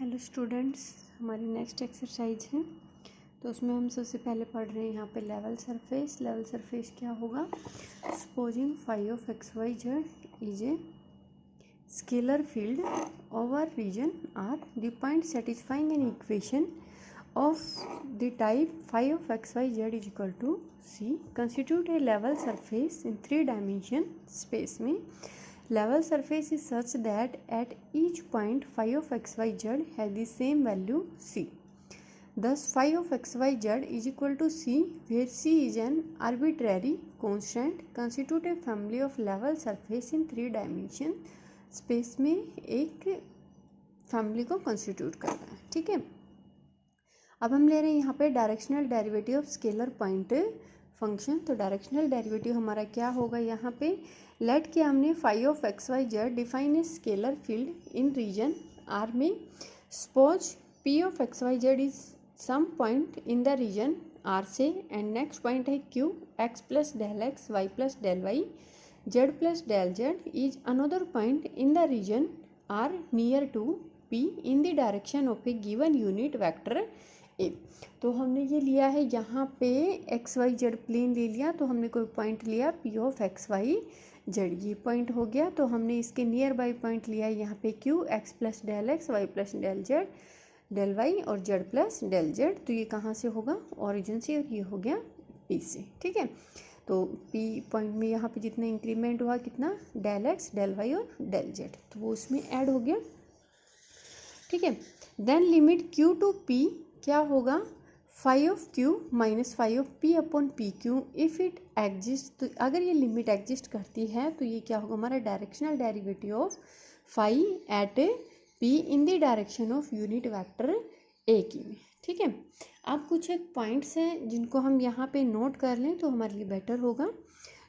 Hello students, हमारी next exercise है। तो उसमें हम सबसे पहले पढ़ रहे हैं यहाँ पे लेवल सरफेस। लेवल सरफेस क्या होगा? Supposing phi of x y z is a scalar field over region R the point satisfying an equation of the type phi of x y z is equal to c constitute a level surface in 3 dimension space में। Level surface is such that at each point phi of xyz has the same value c. Thus phi of xyz is equal to c, where c is an arbitrary constant constitute a family of level surface in 3 dimension space में एक family को constitute करना है। ठीक है, अब हम ले रहे हैं यहाँ पे directional derivative of scalar point function. तो डायरेक्शनल डेरिवेटिव हमारा क्या होगा? यहाँ पे लेट के हमने phi of x y z define a scalar field in region R में। Suppose P of x y z is some point in the region R से एंड नेक्स्ट पॉइंट है Q x plus del x y plus del y z plus del z is another point in the region are near to p in the direction of a given unit vector ए। तो हमने ये लिया है यहाँ पे x y Z plane ले लिया, तो हमने कोई पॉइंट लिया p of x y z, ये पॉइंट हो गया। तो हमने इसके नियर बाई पॉइंट लिया है यहाँ पे q x plus del x y plus del z del y और जेड प्लस डेल जेड। तो ये कहाँ से होगा? ओरिजिन से, और ये हो गया पी से। ठीक है, तो पी पॉइंट में यहाँ पे जितना इंक्रीमेंट हुआ कितना? डेल एक्स डेल वाई और डेल जेड, तो वो उसमें ऐड हो गया। ठीक है, then limit q to p क्या होगा? Phi of q minus phi of p upon p q if it exist. तो अगर ये लिमिट एग्जिस्ट करती है तो ये क्या होगा? हमारा directional derivative of phi at p in the direction of unit vector a की में। ठीक है, अब कुछ एक पॉइंट्स हैं जिनको हम यहाँ पे नोट कर लें तो हमारे लिए बेटर होगा।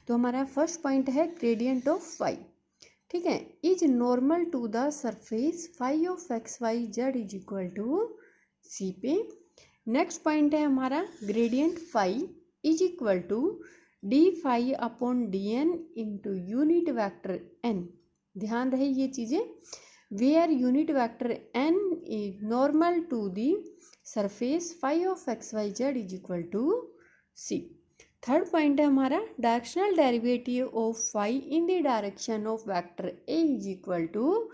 तो हमारा फर्स्ट पॉइंट है ग्रेडियंट ऑफ फाई। ठीक है, is normal to the surface phi of x y z is equal to c पे। नेक्स्ट पॉइंट है हमारा gradient phi is equal to d phi upon d n into unit vector n. ध्यान रहे ये चीज़ें, where unit vector n is normal to the surface phi of x y z is equal to c. Third point है हमारा directional derivative of phi in the direction of vector a is equal to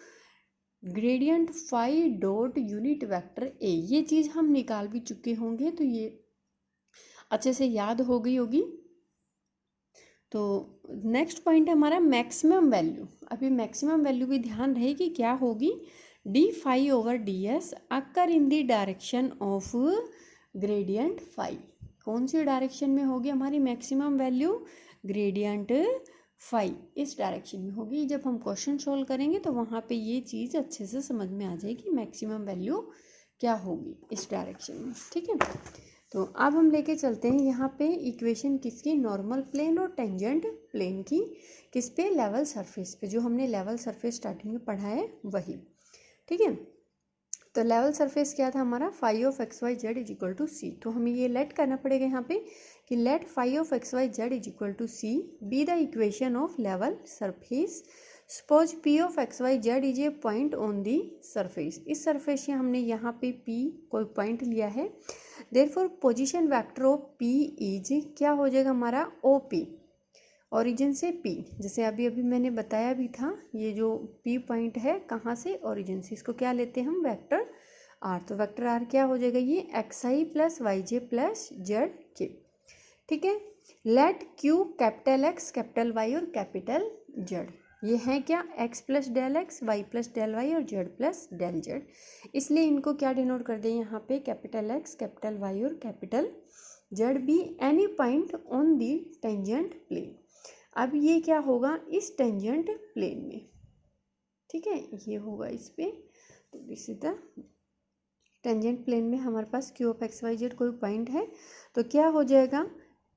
gradient phi dot unit vector a. ये चीज़ हम निकाल भी चुके होंगे, तो ये अच्छे से याद हो गई होगी। तो नेक्स्ट पॉइंट है हमारा मैक्सिमम वैल्यू। अभी मैक्सिमम वैल्यू भी ध्यान रहेगी क्या होगी? D phi over d s occur in the direction of gradient phi. कौन सी डायरेक्शन में होगी हमारी मैक्सिमम वैल्यू? ग्रेडियंट फाई इस डायरेक्शन में होगी। जब हम क्वेश्चन सोल्व करेंगे तो वहाँ पे ये चीज़ अच्छे से समझ में आ जाएगी मैक्सिमम वैल्यू क्या होगी इस डायरेक्शन में। ठीक है, तो अब हम लेके चलते हैं यहाँ पे इक्वेशन किसकी? नॉर्मल प्लेन और टेंजेंट प्लेन की। किस पे? लेवल सरफेस पे, जो हमने लेवल सरफेस स्टार्टिंग में पढ़ा है वही। ठीक है, तो लेवल सरफेस क्या था हमारा? Phi of x y z is equal to c. तो हमें ये लेट करना पड़ेगा यहाँ पे कि let phi of x y z is equal to c be the equation of level surface. Suppose P of x y z is a point on the surface. इस surface से हमने यहाँ पे पी कोई पॉइंट लिया है, therefore position vector of P is क्या हो जाएगा हमारा? ओ पी, ओरिजिन से पी। जैसे अभी अभी मैंने बताया भी था, ये जो पी पॉइंट है कहाँ से? ओरिजिन से। इसको क्या लेते हैं हम? Vector r. तो वेक्टर आर क्या हो जाएगा? ये x i plus y j plus z k. ठीक है, let q capital X capital Y और कैपिटल जेड, ये है क्या? X plus del x y plus del y और जेड प्लस डेल जेड। इसलिए इनको क्या डिनोट कर दें यहाँ पे? कैपिटल एक्स कैपिटल वाई और capital Z be any point on the tangent plane. अब ये क्या होगा? इस टेंजेंट प्लेन में। ठीक है, ये होगा इस पे। तो this is the tangent plane में हमारे पास Q of x y z कोई पॉइंट है, तो क्या हो जाएगा?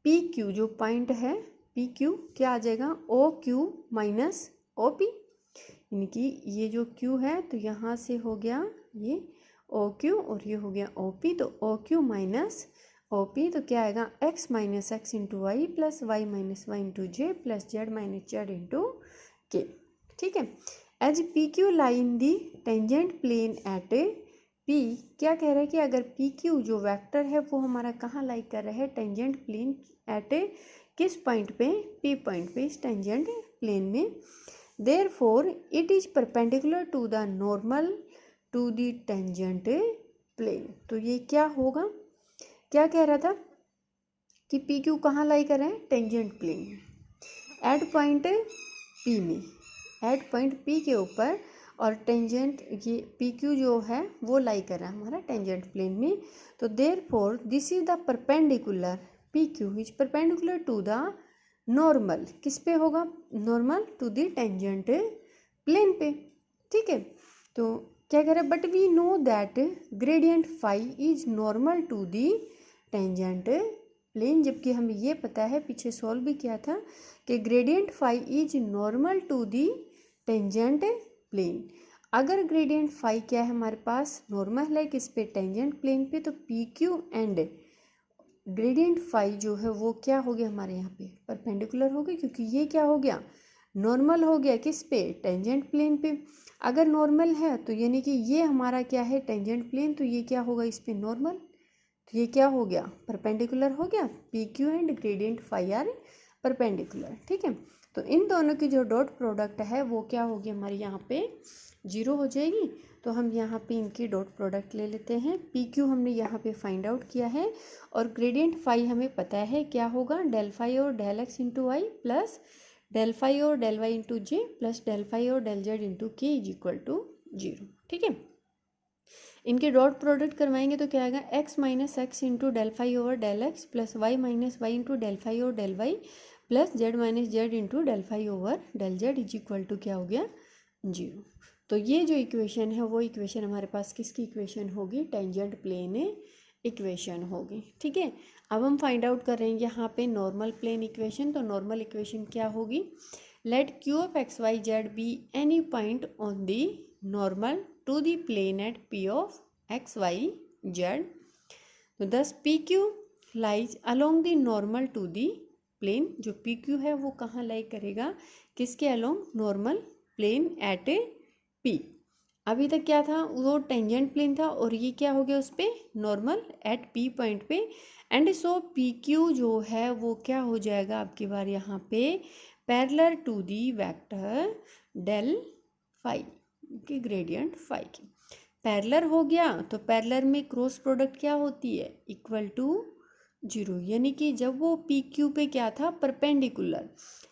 पी क्यू जो पॉइंट है पी क्यू क्या आ जाएगा? O Q minus O P, यानी कि ये जो क्यू है तो यहाँ से हो गया ये ओ क्यू और ये हो गया ओ पी। तो O Q minus O P तो क्या आएगा? X minus x into y plus y minus y into j plus z minus z into k. ठीक है, as P Q lie in the tangent plane at P क्या कह रहा है कि अगर पी क्यू जो वेक्टर है वो हमारा कहाँ लाई कर रहा है, टेंजेंट प्लेन एट ए किस पॉइंट पे, पी पॉइंट पे इस टेंजेंट प्लेन में, therefore it is perpendicular to the normal to the tangent plane. तो ये क्या होगा, क्या कह रहा था कि पी क्यू कहाँ लाई कर रहे हैं, टेंजेंट प्लेन में एट पॉइंट पी में, एट पॉइंट पी के ऊपर, और टेंजेंट ये पी क्यू जो है वो लाई कर रहा है हमारा टेंजेंट प्लेन में। तो therefore this is the perpendicular, P Q is perpendicular to the normal, किस पे होगा, normal to the tangent plane पे। ठीक है, तो क्या कह रहा है, but we know that gradient phi is normal to the tangent plane, जबकि हमें ये पता है, पीछे सॉल्व भी किया था कि gradient phi is normal to the tangent plane. अगर ग्रेडियंट फाई क्या है हमारे पास, नॉर्मल है किस पे, टेंजेंट प्लेन पे, तो P Q and gradient phi जो है वो क्या हो गया हमारे यहाँ पे, परपेंडिकुलर हो गया, क्योंकि ये क्या हो गया, नॉर्मल हो गया किस पे, टेंजेंट प्लेन पे। अगर नॉर्मल है तो यानी कि ये हमारा क्या है, टेंजेंट प्लेन, तो ये क्या होगा इस पे नॉर्मल, तो ये क्या हो गया, परपेंडिकुलर हो गया, P Q and gradient phi are perpendicular. ठीक है, तो इन दोनों की जो डॉट प्रोडक्ट है वो क्या होगी हमारी यहाँ पे 0 हो जाएगी। तो हम यहाँ पे इनकी डॉट प्रोडक्ट ले लेते हैं। पी क्यू हमने यहाँ पे फाइंड आउट किया है, और ग्रेडियंट फाई हमें पता है क्या होगा, डेल फाई और del x into y plus del phi और del y into j plus del phi और del z into k is equal to 0। ठीक है, इनके डॉट प्रोडक्ट करवाएंगे तो क्या आएगा, x minus x into del phi over del x plus y minus y into del phi और del y plus z minus z into del phi over del z is equal to क्या हो गया, 0। तो ये जो equation है वो equation हमारे पास किसकी इक्वेशन होगी, टेंजेंट प्लेन इक्वेशन होगी। ठीक है, अब हम फाइंड आउट कर रहे हैं यहाँ पे नॉर्मल प्लेन इक्वेशन। तो नॉर्मल इक्वेशन क्या होगी, let Q of x y z be any point on the normal to the plane at P of x y z. तो thus P Q lies along the normal to the plane, जो P Q है वो कहाँ lie करेगा, किसके along, normal plane at P. अभी तक क्या था, वो टेंजेंट प्लेन था, और ये क्या हो गया उस पर, नॉर्मल एट पी पॉइंट पे। एंड सो पी क्यू जो है वो क्या हो जाएगा आपकी बार यहाँ पे, parallel to the vector del phi की ग्रेडियंट फाई की, पैरेलल हो गया। तो पैरेलल में क्रॉस प्रोडक्ट क्या होती है, इक्वल टू 0, यानी कि जब वो पी क्यू पे क्या था, परपेंडिकुलर,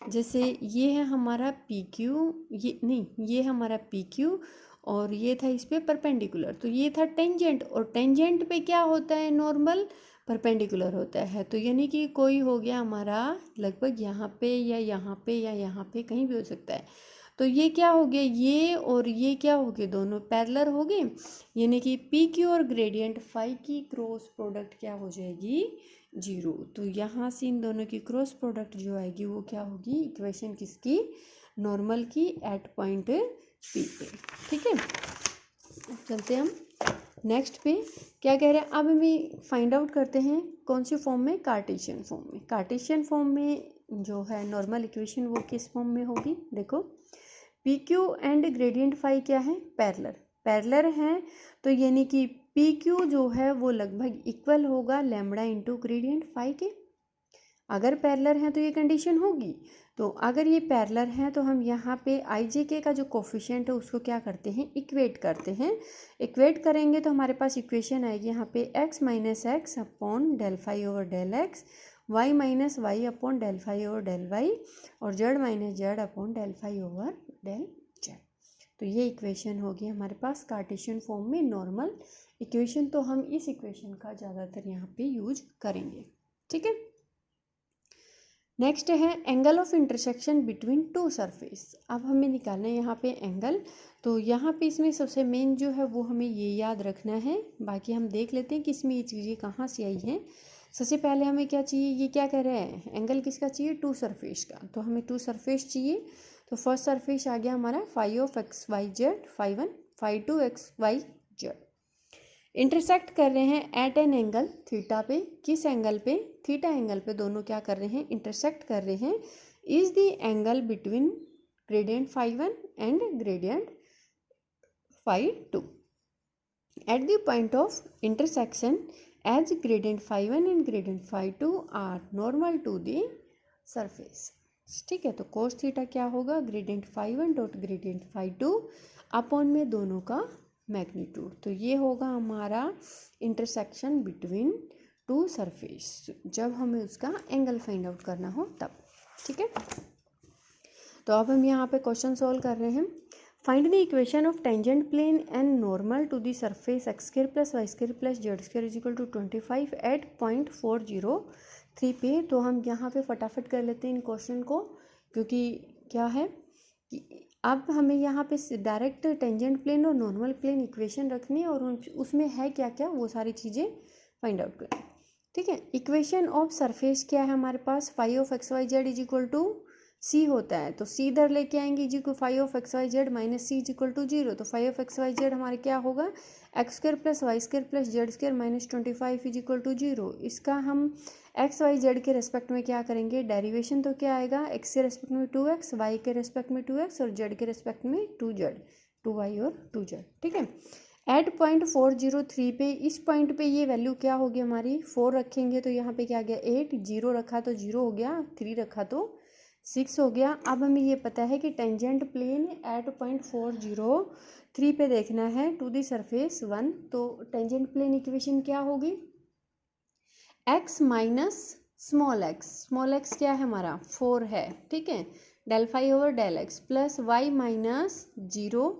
जैसे ये है हमारा पी क्यू, ये नहीं, ये हमारा पी क्यू और ये था इस पे परपेंडिकुलर, तो ये था टेंजेंट, और टेंजेंट पे क्या होता है, नॉर्मल परपेंडिकुलर होता है। तो यानी कि कोई हो गया हमारा लगभग यहाँ पे या यहाँ पे या यहाँ पे कहीं भी हो सकता है। तो ये क्या हो गया, ये और ये क्या हो गए, दोनों पैरेलल हो गए, यानी कि पी क्यू और ग्रेडियंट फाई की क्रॉस प्रोडक्ट क्या हो जाएगी, 0। तो यहाँ से इन दोनों की क्रॉस प्रोडक्ट जो आएगी वो क्या होगी, इक्वेशन किसकी, नॉर्मल की एट पॉइंट पी पे। ठीक है, चलते हम नेक्स्ट पे, क्या कह रहे हैं, अब हमें फाइंड आउट करते हैं कौन सी फॉर्म में, कार्टेशियन फॉर्म में। कार्टेशियन फॉर्म में जो है नॉर्मल इक्वेशन वो किस फॉर्म में होगी, देखो P Q and gradient phi क्या है, पैरेलल, पैरेलल हैं, तो यानी कि पी क्यू जो है वो लगभग इक्वल होगा लैम्बडा इंटू ग्रेडियंट फाई के। अगर पैरेलल हैं तो ये कंडीशन होगी। तो अगर ये पैरेलल हैं तो हम यहाँ पे आई जे के का जो कोफिशिएंट है उसको क्या करते हैं, इक्वेट करते हैं। इक्वेट करेंगे तो हमारे पास इक्वेशन आएगी यहाँ पे x minus x upon del phi over del x, y minus y upon del phi over del y, और z minus z upon del phi over del z. तो ये इक्वेशन होगी हमारे पास कार्टेशियन फॉर्म में नॉर्मल इक्वेशन। तो हम इस इक्वेशन का ज़्यादातर यहाँ पे यूज करेंगे। ठीक है, नेक्स्ट है angle of intersection between two surface. अब हमें निकालना है यहाँ पे एंगल। तो यहाँ पे इसमें सबसे मेन जो है वो हमें ये याद रखना है, बाकी हम देख लेते हैं कि इसमें ये चीज़ें कहाँ से आई हैं। सबसे पहले हमें क्या चाहिए, ये क्या कह रहे हैं, एंगल किसका चाहिए, टू सरफेस का। तो हमें टू सरफेस चाहिए। तो फर्स्ट सरफेस आ गया हमारा phi of x y z, phi 1 phi 2 x y z, intersect कर रहे हैं एट एन एंगल थीटा पे। किस एंगल पे, थीटा एंगल पे दोनों क्या कर रहे हैं, इंटरसेक्ट कर रहे हैं। Is the angle between gradient phi 1 and gradient phi 2। At the point of intersection as gradient phi one and gradient phi two are normal to the surface. ठीक है, तो कोस थीटा क्या होगा, gradient phi one dot gradient phi two upon में दोनों का magnitude. तो ये होगा हमारा इंटरसेक्शन बिटवीन टू सरफेस, जब हमें उसका एंगल फाइंड आउट करना हो तब। ठीक है, तो अब हम यहाँ पे क्वेश्चन सॉल्व कर रहे हैं। Find the equation of tangent plane and normal to the surface x square plus y square plus z square is equal to 25 at point 403 पे। तो हम यहाँ पे फटाफट कर लेते हैं इन क्वेश्चन को, क्योंकि क्या है कि अब हमें यहाँ पे डायरेक्ट टेंजेंट प्लेन और नॉर्मल प्लेन इक्वेशन रखनी है और उसमें है क्या क्या वो सारी चीज़ें फाइंड आउट करनी। ठीक है, इक्वेशन ऑफ सरफेस क्या है हमारे पास, phi of x y z is equal to c होता है, तो सी इधर लेके आएंगे is equal phi of x y z minus c is equal to 0। तो phi of x y z हमारे क्या होगा, x square plus y square plus z square minus 25 is equal to 0। इसका हम एक्स वाई जेड के respect में क्या करेंगे, डेरिवेशन तो क्या आएगा, एक्स के रेस्पेक्ट में 2x, वाई के रेस्पेक्ट में 2x और जेड के रेस्पेक्ट में 2z, 2y और 2z। ठीक है, एट पॉइंट 403 पे, इस पॉइंट पे ये वैल्यू क्या होगी हमारी, 4 रखेंगे तो यहाँ पे क्या गया 8, 0 रखा तो 0 हो गया, 3 रखा तो 6 हो गया। अब हमें ये पता है कि टेंजेंट प्लेन एट पॉइंट 403 पे देखना है टू दी सरफेस 1। तो टेंजेंट प्लेन इक्वेशन क्या होगी, x माइनस स्मॉल x क्या है हमारा 4 है। ठीक है, del phi over del x plus y minus 0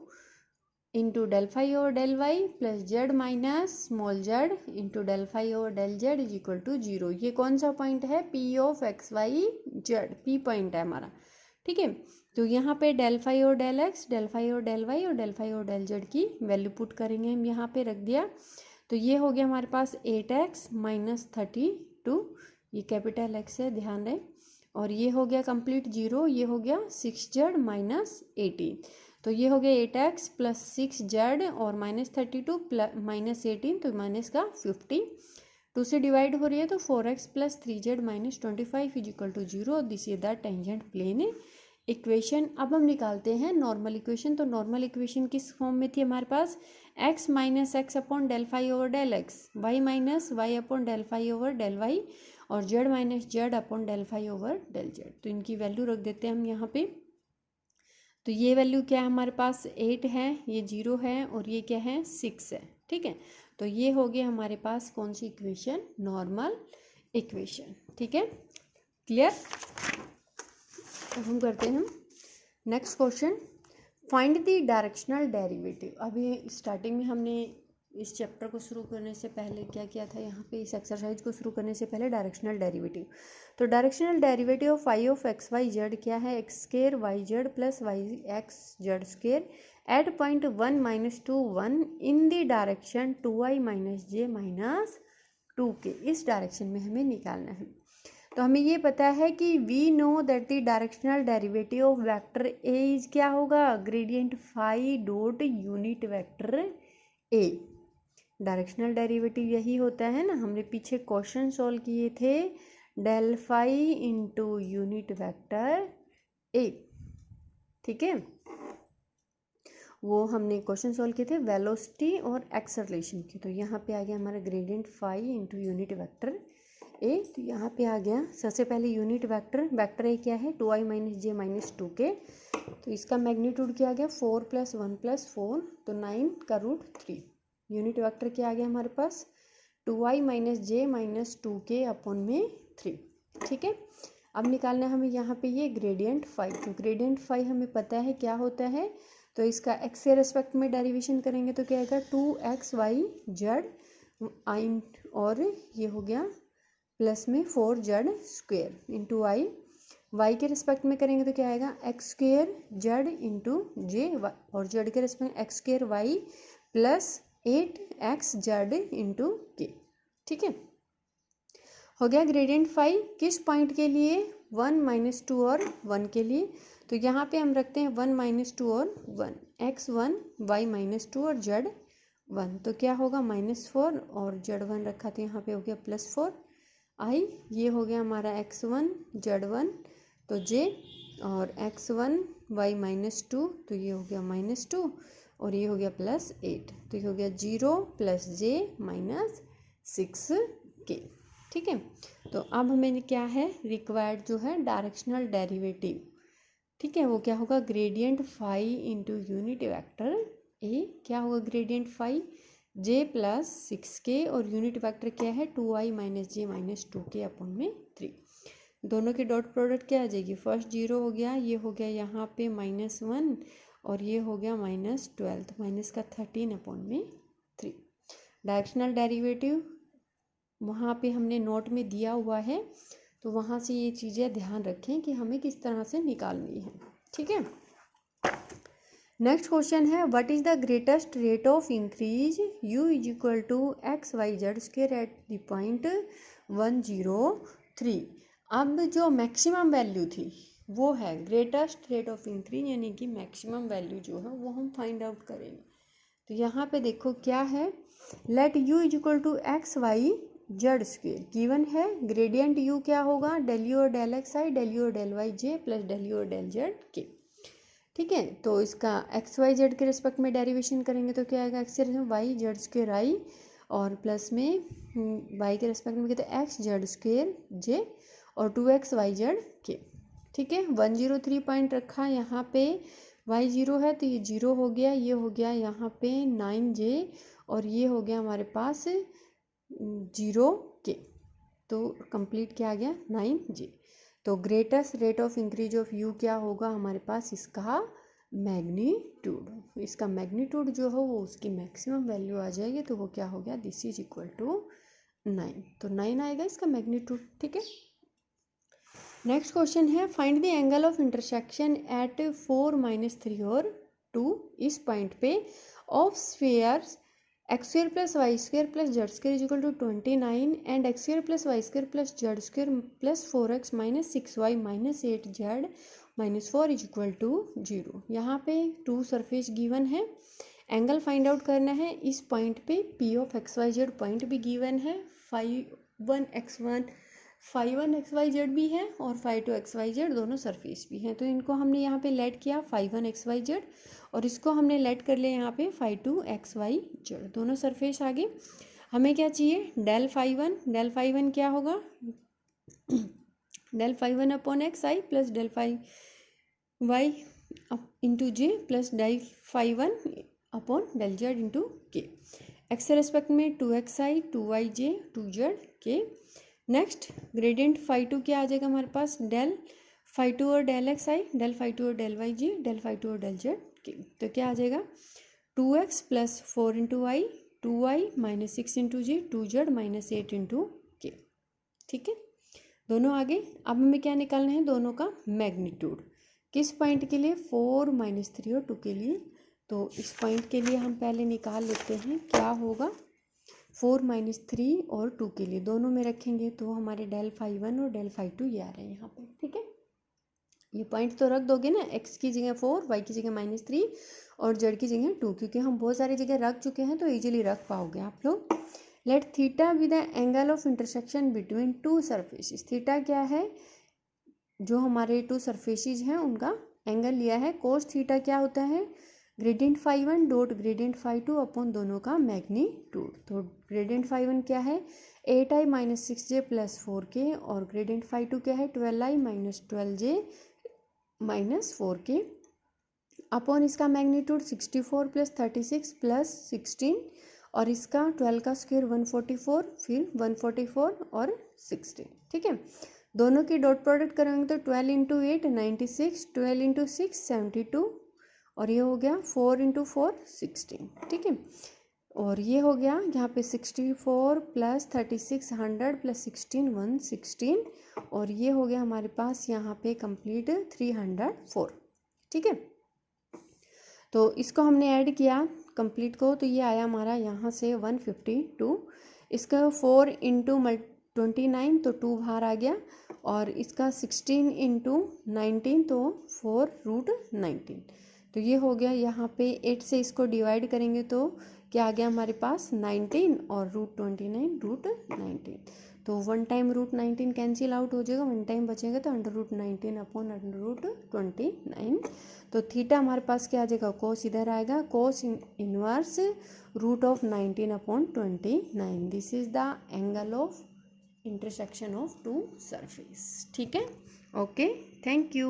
into del phi over del y plus z minus small z into del phi over del z is equal to 0। ये कौन सा point है, P of x y z, P point है हमारा। ठीक है, तो यहाँ पे डेल फाई और डेल एक्स, डेल फाई और डेल वाई और डेल फाई और डेल जेड की वैल्यू पुट करेंगे हम, यहाँ पे रख दिया। तो ये हो गया हमारे पास 8x माइनस 32, ये कैपिटल एक्स है ध्यान रहे, और ये हो गया कंप्लीट 0, ये हो गया 6z माइनस 18। तो ये हो गया 8x प्लस 6z और माइनस 32 प्लस माइनस 18, तो माइनस का 50, 2 से डिवाइड हो रही है तो 4x plus 3z minus 25 is equal to 0। This is the tangent plane equation. अब हम निकालते हैं नॉर्मल इक्वेशन। तो नॉर्मल इक्वेशन किस फॉर्म में थी हमारे पास, x minus x upon del phi over del x, y minus y upon del phi over del y और z minus z upon del phi over del z. तो इनकी value रख देते हैं हम यहाँ पे। तो ये वैल्यू क्या है हमारे पास 8 है, ये 0 है और ये क्या है 6 है। ठीक है, तो ये हो गया हमारे पास कौन सी इक्वेशन, नॉर्मल इक्वेशन। ठीक है, क्लियर। अब हम करते हैं next question, find the directional derivative. अभी स्टार्टिंग में हमने इस चैप्टर को शुरू करने से पहले क्या किया था, यहाँ पे इस एक्सरसाइज को शुरू करने से पहले डायरेक्शनल डेरिवेटिव। तो directional derivative of phi of x y z क्या है, x square y z plus y x z square at point 1 minus 2 1 in the direction 2i minus j minus 2 k. इस direction में हमें निकालना है। तो हमें ये पता है कि we know that the directional derivative of vector A is क्या होगा, gradient phi dot unit vector A. Directional derivative यही होता है ना, हमने पीछे क्वेश्चन सॉल्व किए थे, del phi into unit vector A. ठीक है, वो हमने क्वेश्चन सॉल्व किए थे वेलोसिटी और एक्सेलरेशन के। तो यहाँ पे आ गया हमारा gradient phi into unit vector ए। तो यहाँ पे आ गया सबसे पहले यूनिट वेक्टर ए क्या है 2i माइनस जे माइनस 2 के। तो इसका मैग्नीट्यूड क्या आ गया 4 प्लस 1 प्लस 4, तो 9 का रूट 3। यूनिट वेक्टर क्या आ गया हमारे पास 2i माइनस जे माइनस 2 के अपॉन में 3। ठीक है, अब निकालना है हमें यहाँ पे ये ग्रेडियंट फाई। तो ग्रेडियंट फाई हमें पता है क्या होता है, तो इसका एक्स के रेस्पेक्ट में डेरिवेशन करेंगे तो क्या आएगा 2xy जेड आई, और ये हो गया प्लस में 4z square into i, y के रिस्पेक्ट में करेंगे तो क्या आएगा x square z into j, और जेड के respect x square y plus 8xz into k. ठीक है, हो गया ग्रेडियंट फाई किस पॉइंट के लिए 1 माइनस 2 और 1 के लिए। तो यहाँ पे हम रखते हैं 1 माइनस 2 और 1, x1 y माइनस 2 और z 1, तो क्या होगा -4 और z1 रखा था यहाँ पे हो गया +4 i, ये हो गया हमारा x1 z1 तो j, और x1 y माइनस 2 तो ये हो गया -2, और ये हो गया +8, तो ये हो गया 0 + j - 6k। ठीक है, तो अब हमें क्या है रिक्वायर्ड जो है डायरेक्शनल डेरिवेटिव। ठीक है, वो क्या होगा gradient phi into unit vector A, क्या होगा ग्रेडियंट फाई j + 6k और यूनिट वेक्टर क्या है 2i - j - 2k अपॉन में 3। दोनों की डॉट प्रोडक्ट क्या आ जाएगी, फर्स्ट 0 हो गया, ये हो गया यहाँ पे -1 और ये हो गया -12, तो माइनस का 13 अपॉन में 3। डायरेक्शनल डेरिवेटिव वहाँ पे हमने नोट में दिया हुआ है, तो वहाँ से ये चीज़ें ध्यान रखें कि हमें किस तरह से निकालनी है। ठीक है, नेक्स्ट क्वेश्चन है what is the greatest rate of increase u = x, y, z² eight the point 1, 0, 3। अब जो मैक्सिमम वैल्यू थी वो है ग्रेटेस्ट रेट ऑफ इंक्रीज, यानी कि मैक्सिमम वैल्यू जो है वो हम फाइंड आउट करेंगे। तो यहाँ पे देखो क्या है, let u = x, y, z² given है, ग्रेडियंट u क्या होगा del u और del x i, del u और del y j + del u और del z k। ठीक है, तो इसका एक्स वाई जेड के रिस्पेक्ट में डेरिवेशन करेंगे तो क्या आएगा, एक्स के रिस्पेक्ट वाई जेड स्क्वेयर आई और प्लस में वाई के रिस्पेक्ट में कहते हैं एक्स जेड स्क्वेयर जे और 2x वाई जेड के। ठीक है, 103 पॉइंट रखा, यहाँ पे y 0 है तो ये 0 हो गया, ये हो गया यहाँ पे 9j और ये हो गया हमारे पास 0k, तो कंप्लीट क्या आ गया 9j। तो greatest rate of increase of u क्या होगा हमारे पास, इसका मैग्नीट्यूड, इसका मैग्नीट्यूड जो है वो उसकी मैक्सिमम वैल्यू आ जाएगी, तो वो क्या हो गया दिस इज इक्वल टू 9, तो 9 आएगा इसका मैग्नीट्यूड। ठीक है, नेक्स्ट क्वेश्चन है find the angle of intersection at 4, -3 और 2 इस पॉइंट पे of spheres x² + y² + z² = 29 and x² + y² + z² + 4x - 6y - 8z - 4 = 0। यहाँ पे 2 सरफेस गिवन है, एंगल फाइंड आउट करना है। इस पॉइंट पे p ऑफ xyz पॉइंट भी गिवन है, phi1 xyz भी है और phi2 xyz दोनों सरफेस भी हैं, तो इनको हमने यहाँ पे लेट किया phi1 xyz और इसको हमने लेट कर लिया यहाँ पे phi2 xyz, दोनों सरफेस आ गए। हमें क्या चाहिए del phi1 क्या होगा del phi1 upon x i plus del phi y into j plus del phi1 अपॉन del z into k. X के रेस्पेक्ट में 2xi 2yj 2zk। Next gradient phi2 क्या आ जाएगा हमारे पास del phi2 और del xi del phi2 और del yj del phi2 और del zk, तो क्या आ जाएगा 2x + 4 × i 2y - 6 × j 2z - 8 × k। ठीक है, दोनों आगे। अब हमें क्या निकालना है, दोनों का मैग्नीट्यूड, किस पॉइंट के लिए 4, -3 और 2 के लिए। तो इस पॉइंट के लिए हम पहले निकाल लेते हैं क्या होगा 4, -3 और 2 के लिए, दोनों में रखेंगे तो हमारे del phi1 और del phi2 ये आ रहे हैं यहाँ पे। ठीक है, ये पॉइंट तो रख दोगे ना, x की जगह 4, y की जगह -3 और z की जगह 2, क्योंकि हम बहुत सारी जगह रख चुके हैं तो इजीली रख पाओगे आप लोग। Let theta be the angle of intersection between 2 surfaces. Theta क्या है, जो हमारे 2 सरफेसेस हैं उनका एंगल लिया है। कोस थीटा क्या होता है, gradient phi1 dot gradient phi2 upon दोनों का मैग्नीट्यूड। तो ग्रेडियंट phi1 क्या है 8i - 6j + 4k और ग्रेडियंट phi2 क्या है 12i - 12j - 4k अपॉन इसका मैग्नीट्यूड 64 + 36 + 16 और इसका 12 का स्क्वायर 144, फिर 144 और 16। ठीक है, दोनों की डॉट प्रोडक्ट करेंगे तो 12 × 8 96, 12 × 6 72 और ये हो गया 4 × 4 16। ठीक है, और ये हो गया यहाँ पे 64 + 36 100 + 16 116 और ये हो गया हमारे पास यहाँ पे कंप्लीट 304। ठीक है, तो इसको हमने ऐड किया कंप्लीट को, तो ये आया हमारा यहाँ से 152। इसका 4 × 29 तो 2 बाहर आ गया और इसका 16 × 19 तो 4√19, तो ये हो गया। यहाँ पे 8 से इसको डिवाइड करेंगे तो क्या आ गया हमारे पास 19 और √29 √19, तो 1 टाइम √19 कैंसिल आउट हो जाएगा, 1 टाइम बचेगा तो √19 अपॉन √29। तो थीटा हमारे पास क्या आ जाएगा, कोस इधर आएगा, cos inverse √19 upon 29। This is the angle of intersection of two surface. ठीक है, ओके, थैंक यू।